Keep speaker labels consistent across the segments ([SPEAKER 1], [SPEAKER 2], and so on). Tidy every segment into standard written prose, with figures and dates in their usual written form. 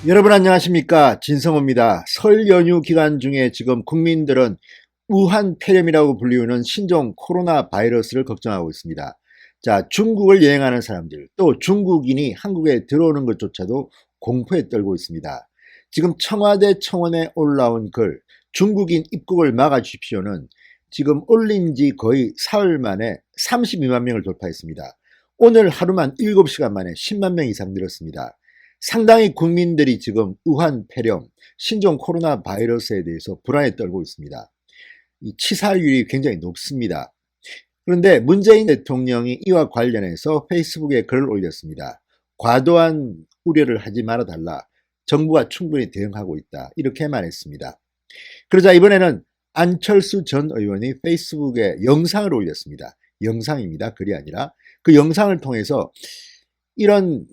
[SPEAKER 1] 여러분 안녕하십니까, 진성호입니다. 설 연휴 기간 중에 지금 국민들은 우한 폐렴이라고 불리우는 신종 코로나 바이러스를 걱정하고 있습니다. 자, 중국을 여행하는 사람들, 또 중국인이 한국에 들어오는 것조차도 공포에 떨고 있습니다. 지금 청와대 청원에 올라온 글, 중국인 입국을 막아주십시오는 지금 올린 지 거의 사흘 만에 32만 명을 돌파했습니다. 오늘 하루만 7시간 만에 10만 명 이상 늘었습니다. 상당히 국민들이 지금 우한 폐렴, 신종 코로나 바이러스에 대해서 불안에 떨고 있습니다. 이 치사율이 굉장히 높습니다. 그런데 문재인 대통령이 이와 관련해서 페이스북에 글을 올렸습니다. 과도한 우려를 하지 말아달라. 정부가 충분히 대응하고 있다. 이렇게 말했습니다. 그러자 이번에는 안철수 전 의원이 페이스북에 영상을 올렸습니다. 영상입니다. 글이 아니라. 그 영상을 통해서 이런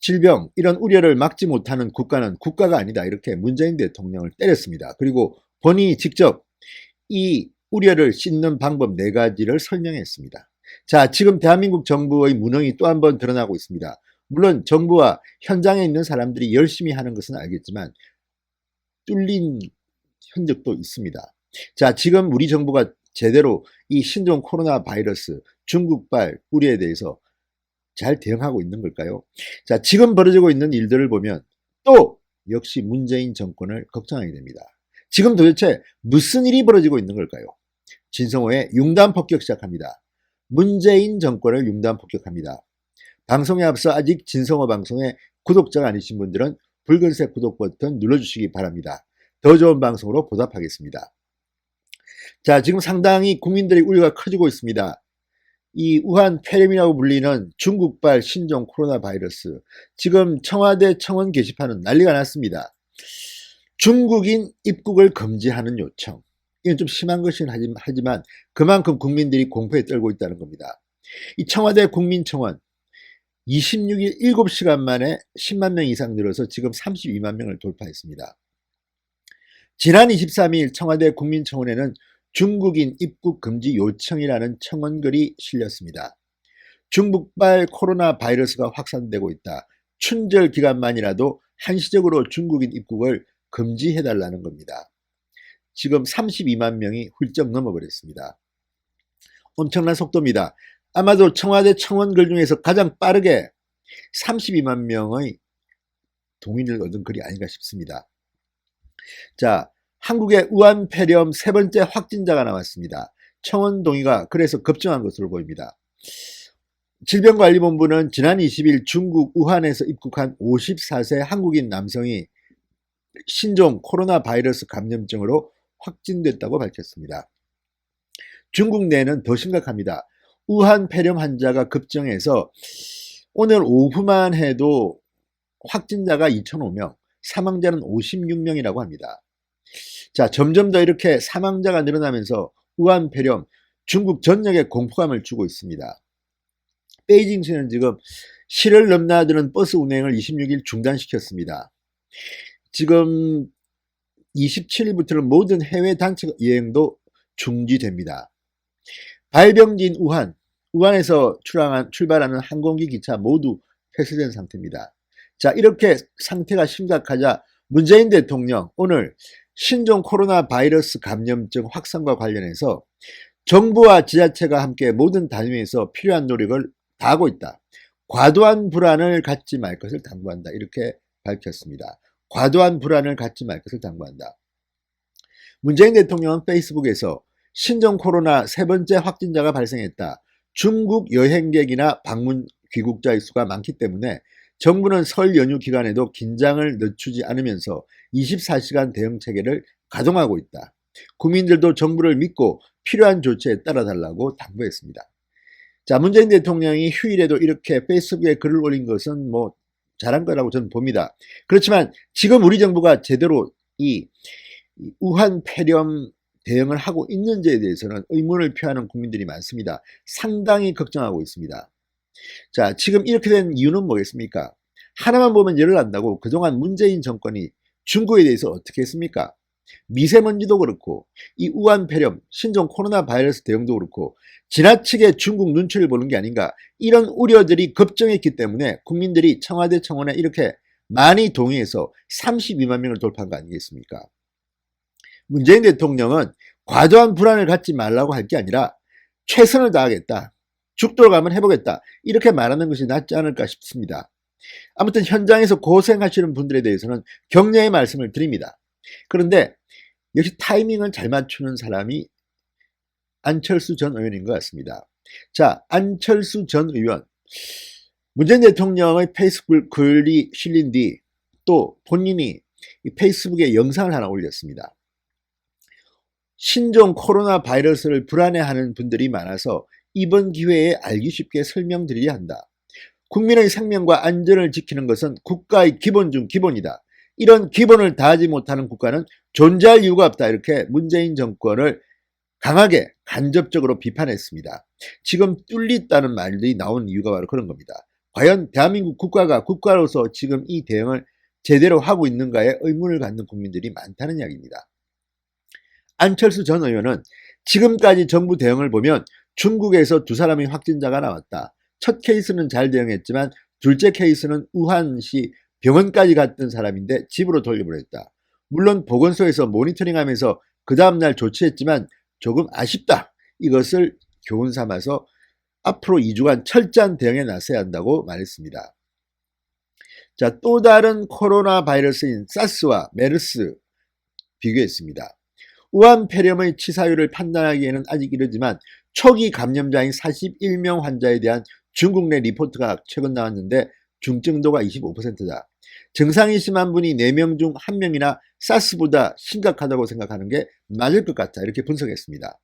[SPEAKER 1] 질병, 이런 우려를 막지 못하는 국가는 국가가 아니다. 이렇게 문재인 대통령을 때렸습니다. 그리고 본인이 직접 이 우려를 씻는 방법 4가지를 설명했습니다. 자, 지금 대한민국 정부의 무능이 또 한 번 드러나고 있습니다. 물론 정부와 현장에 있는 사람들이 열심히 하는 것은 알겠지만 뚫린 흔적도 있습니다. 자, 지금 우리 정부가 제대로 이 신종 코로나 바이러스 중국발 우려에 대해서 잘 대응하고 있는 걸까요? 자, 지금 벌어지고 있는 일들을 보면 또 역시 문재인 정권을 걱정하게 됩니다. 지금 도대체 무슨 일이 벌어지고 있는 걸까요? 진성호의 융단 폭격 시작합니다. 문재인 정권을 융단 폭격합니다. 방송에 앞서 아직 진성호 방송의 구독자가 아니신 분들은 붉은색 구독 버튼 눌러주시기 바랍니다. 더 좋은 방송으로 보답하겠습니다. 자, 지금 상당히 국민들의 우려가 커지고 있습니다. 이 우한 폐렴이라고 불리는 중국발 신종 코로나 바이러스, 지금 청와대 청원 게시판은 난리가 났습니다. 중국인 입국을 금지하는 요청. 이건 좀 심한 것이긴 하지만 그만큼 국민들이 공포에 떨고 있다는 겁니다. 이 청와대 국민청원 26일 7시간 만에 10만 명 이상 늘어서 지금 32만 명을 돌파했습니다. 지난 23일 청와대 국민청원에는 중국인 입국 금지 요청이라는 청원글이 실렸습니다. 중국발 코로나 바이러스가 확산되고 있다. 춘절 기간만이라도 한시적으로 중국인 입국을 금지해달라는 겁니다. 지금 32만 명이 훌쩍 넘어버렸습니다. 엄청난 속도입니다. 아마도 청와대 청원글 중에서 가장 빠르게 32만 명의 동의를 얻은 글이 아닌가 싶습니다. 자, 한국의 우한 폐렴 3번째 확진자가 나왔습니다. 청원 동의가 그래서 급증한 것으로 보입니다. 질병관리본부는 지난 20일 중국 우한에서 입국한 54세 한국인 남성이 신종 코로나 바이러스 감염증으로 확진됐다고 밝혔습니다. 중국 내는 더 심각합니다. 우한 폐렴 환자가 급증해서 오늘 오후만 해도 확진자가 2,005명, 사망자는 56명이라고 합니다. 자, 점점 더 이렇게 사망자가 늘어나면서 우한 폐렴, 중국 전역에 공포감을 주고 있습니다. 베이징시는 지금 시를 넘나드는 버스 운행을 26일 중단시켰습니다. 지금 27일부터는 모든 해외 단체 여행도 중지됩니다. 발병지인 우한에서 출발하는 항공기 기차 모두 폐쇄된 상태입니다. 자, 이렇게 상태가 심각하자 문재인 대통령 오늘 신종 코로나 바이러스 감염증 확산과 관련해서 정부와 지자체가 함께 모든 단위에서 필요한 노력을 다하고 있다. 과도한 불안을 갖지 말 것을 당부한다. 이렇게 밝혔습니다. 과도한 불안을 갖지 말 것을 당부한다. 문재인 대통령은 페이스북에서 신종 코로나 3번째 확진자가 발생했다. 중국 여행객이나 방문 귀국자의 수가 많기 때문에 정부는 설 연휴 기간에도 긴장을 늦추지 않으면서 24시간 대응 체계를 가동하고 있다. 국민들도 정부를 믿고 필요한 조치에 따라달라고 당부했습니다. 자, 문재인 대통령이 휴일에도 이렇게 페이스북에 글을 올린 것은 뭐 잘한 거라고 저는 봅니다. 그렇지만 지금 우리 정부가 제대로 이 우한 폐렴 대응을 하고 있는지에 대해서는 의문을 표하는 국민들이 많습니다. 상당히 걱정하고 있습니다. 자, 지금 이렇게 된 이유는 뭐겠습니까? 하나만 보면 열을 난다고 그동안 문재인 정권이 중국에 대해서 어떻게 했습니까? 미세먼지도 그렇고 이 우한 폐렴, 신종 코로나 바이러스 대응도 그렇고 지나치게 중국 눈치를 보는 게 아닌가, 이런 우려들이 급증했기 때문에 국민들이 청와대 청원에 이렇게 많이 동의해서 32만 명을 돌파한 거 아니겠습니까? 문재인 대통령은 과도한 불안을 갖지 말라고 할 게 아니라 최선을 다하겠다, 죽도록 한번 해보겠다, 이렇게 말하는 것이 낫지 않을까 싶습니다. 아무튼 현장에서 고생하시는 분들에 대해서는 격려의 말씀을 드립니다. 그런데 역시 타이밍을 잘 맞추는 사람이 안철수 전 의원인 것 같습니다. 자, 안철수 전 의원, 문재인 대통령의 페이스북 글이 실린 뒤 또 본인이 페이스북에 영상을 하나 올렸습니다. 신종 코로나 바이러스를 불안해하는 분들이 많아서 이번 기회에 알기 쉽게 설명드리려 한다. 국민의 생명과 안전을 지키는 것은 국가의 기본 중 기본이다. 이런 기본을 다하지 못하는 국가는 존재할 이유가 없다. 이렇게 문재인 정권을 강하게 간접적으로 비판했습니다. 지금 뚫렸다는 말들이 나온 이유가 바로 그런 겁니다. 과연 대한민국 국가가 국가로서 지금 이 대응을 제대로 하고 있는가에 의문을 갖는 국민들이 많다는 이야기입니다. 안철수 전 의원은 지금까지 정부 대응을 보면 중국에서 2사람의 확진자가 나왔다. 첫 케이스는 잘 대응했지만 둘째 케이스는 우한시 병원까지 갔던 사람인데 집으로 돌려보냈다. 물론 보건소에서 모니터링하면서 그 다음날 조치했지만 조금 아쉽다. 이것을 교훈 삼아서 앞으로 2주간 철저한 대응에 나서야 한다고 말했습니다. 자, 또 다른 코로나 바이러스인 사스와 메르스 비교했습니다. 우한 폐렴의 치사율을 판단하기에는 아직 이르지만 초기 감염자인 41명 환자에 대한 중국 내 리포트가 최근 나왔는데 중증도가 25%다. 증상이 심한 분이 4명 중 1명이나 사스보다 심각하다고 생각하는 게 맞을 것 같다. 이렇게 분석했습니다.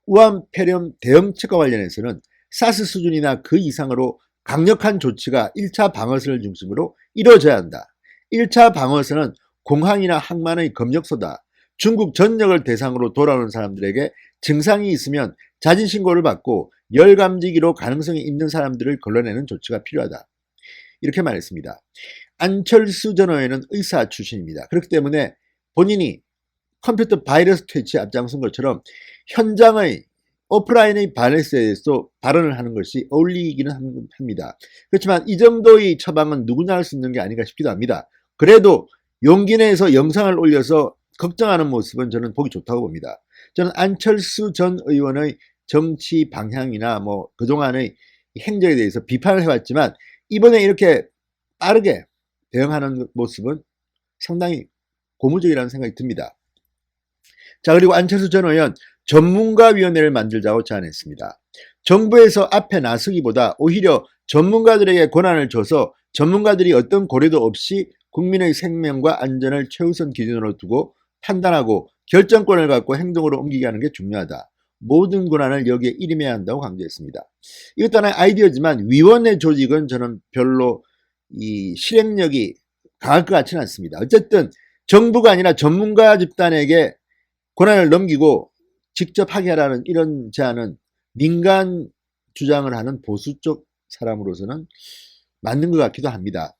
[SPEAKER 1] 우한 폐렴 대응책과 관련해서는 사스 수준이나 그 이상으로 강력한 조치가 1차 방어선을 중심으로 이루어져야 한다. 1차 방어선은 공항이나 항만의 검역소다. 중국 전역을 대상으로 돌아오는 사람들에게 증상이 있으면 자진신고를 받고 열감지기로 가능성이 있는 사람들을 걸러내는 조치가 필요하다. 이렇게 말했습니다. 안철수 전 의원은 의사 출신입니다. 그렇기 때문에 본인이 컴퓨터 바이러스 퇴치에 앞장선 것처럼 현장의 오프라인의 바이러스에 대해서 발언을 하는 것이 어울리기는 합니다. 그렇지만 이 정도의 처방은 누구나 할 수 있는 게 아닌가 싶기도 합니다. 그래도 용기 내서 영상을 올려서 걱정하는 모습은 저는 보기 좋다고 봅니다. 저는 안철수 전 의원의 정치 방향이나 그동안의 행적에 대해서 비판을 해왔지만 이번에 이렇게 빠르게 대응하는 모습은 상당히 고무적이라는 생각이 듭니다. 자, 그리고 안철수 전 의원 전문가위원회를 만들자고 제안했습니다. 정부에서 앞에 나서기보다 오히려 전문가들에게 권한을 줘서 전문가들이 어떤 고려도 없이 국민의 생명과 안전을 최우선 기준으로 두고 판단하고 결정권을 갖고 행동으로 옮기게 하는 게 중요하다. 모든 권한을 여기에 일임해야 한다고 강조했습니다. 이것도 하나의 아이디어지만 위원회 조직은 저는 별로 이 실행력이 강할 것 같지는 않습니다. 어쨌든 정부가 아니라 전문가 집단에게 권한을 넘기고 직접 하게 하라는 이런 제안은 민간 주장을 하는 보수 쪽 사람으로서는 맞는 것 같기도 합니다.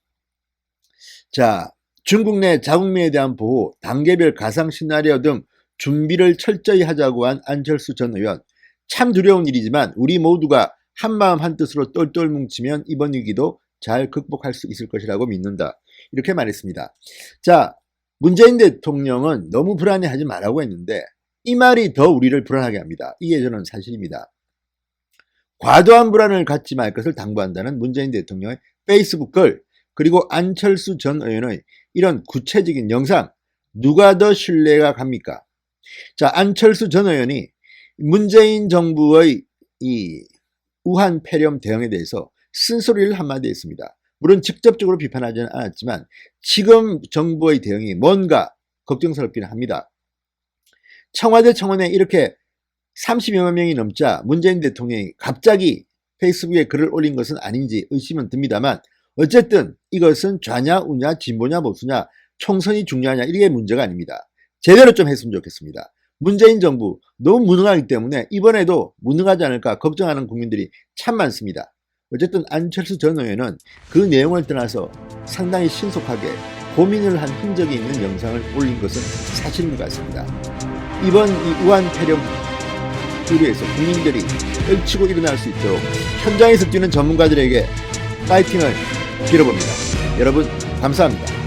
[SPEAKER 1] 자, 중국 내 자국민에 대한 보호, 단계별 가상 시나리오 등 준비를 철저히 하자고 한 안철수 전 의원. 참 두려운 일이지만 우리 모두가 한마음 한뜻으로 똘똘 뭉치면 이번 위기도 잘 극복할 수 있을 것이라고 믿는다. 이렇게 말했습니다. 자, 문재인 대통령은 너무 불안해하지 말라고 했는데 이 말이 더 우리를 불안하게 합니다. 이게 저는 사실입니다. 과도한 불안을 갖지 말 것을 당부한다는 문재인 대통령의 페이스북 글, 그리고 안철수 전 의원의 이런 구체적인 영상, 누가 더 신뢰가 갑니까? 자, 안철수 전 의원이 문재인 정부의 이 우한 폐렴 대응에 대해서 쓴소리를 한마디 했습니다. 물론 직접적으로 비판하지는 않았지만 지금 정부의 대응이 뭔가 걱정스럽기는 합니다. 청와대 청원에 이렇게 30여만 명이 넘자 문재인 대통령이 갑자기 페이스북에 글을 올린 것은 아닌지 의심은 듭니다만 어쨌든 이것은 좌냐 우냐 진보냐 보수냐 총선이 중요하냐 이게 문제가 아닙니다. 제대로 좀 했으면 좋겠습니다. 문재인 정부 너무 무능하기 때문에 이번에도 무능하지 않을까 걱정하는 국민들이 참 많습니다. 어쨌든 안철수 전 의원은 그 내용을 떠나서 상당히 신속하게 고민을 한 흔적이 있는 영상을 올린 것은 사실인 것 같습니다. 이번 이 우한 폐렴 의료에서 국민들이 떨치고 일어날 수 있도록 현장에서 뛰는 전문가들에게 파이팅을 빌어봅니다. 여러분 감사합니다.